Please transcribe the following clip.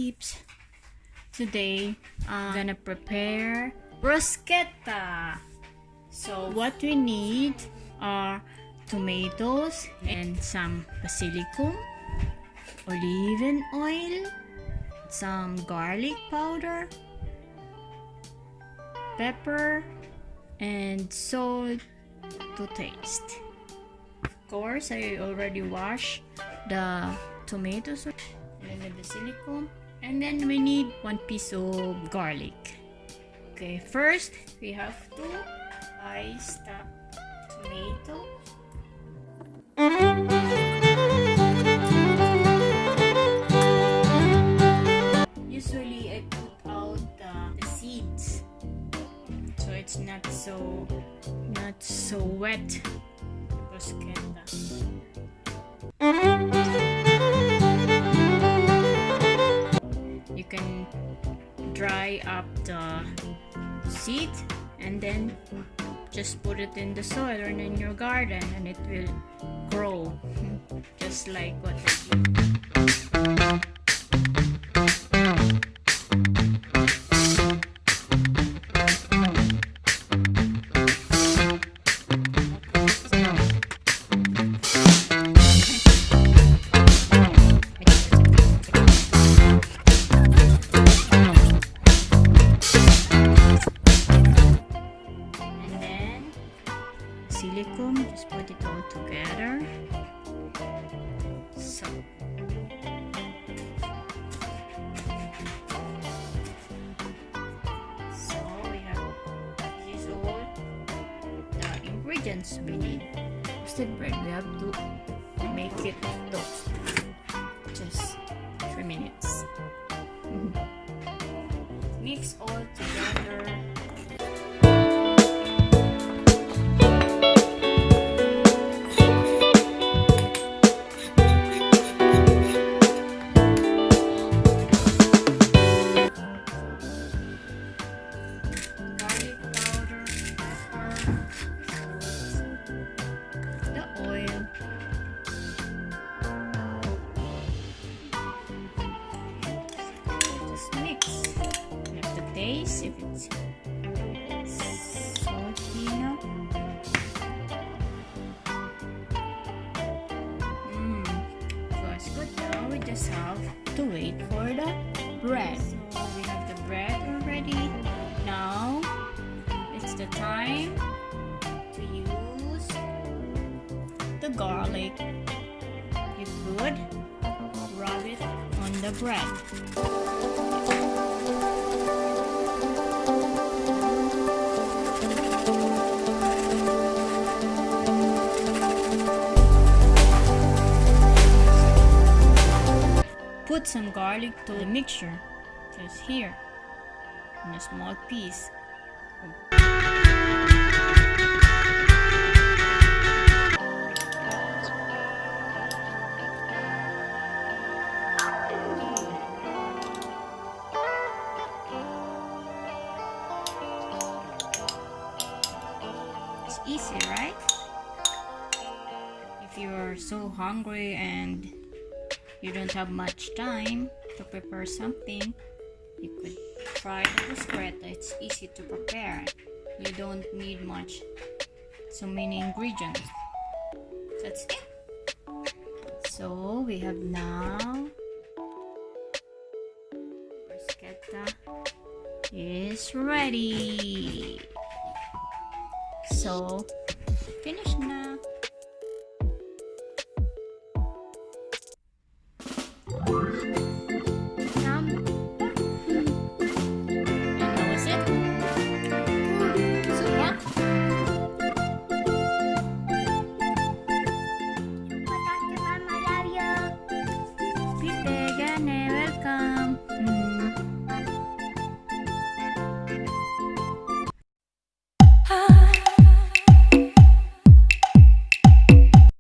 peeps. Today I'm gonna prepare bruschetta. So what we need are tomatoes and some basilicum, olive oil, some garlic powder, pepper, and salt to taste. Of course, I already washed the tomatoes and the basilicum, and then we need 1 piece of garlic. Okay, first we have to slice the tomato. Usually I put out the seeds, so it's not so wet. Bruschetta. You can dry up the seed and then just put it in the soil or in your garden, and it will grow just like what I did. Silicone, just put it all together. So we have, this is all the ingredients we need. Toasted bread, we have to make it toast. Just 3 minutes. Mix all together. Taste if it's salty enough. So it's good. Now we just have to wait for the bread. So we have the bread already. Now it's the time to use the garlic. You could rub it on the bread. Put some garlic to the mixture, just here, in a small piece. It's easy, right? If you're so hungry and you don't have much time to prepare something, you could try the bruschetta. It's easy to prepare. You don't need so many ingredients. That's it. So we have now bruschetta is ready. So finish now.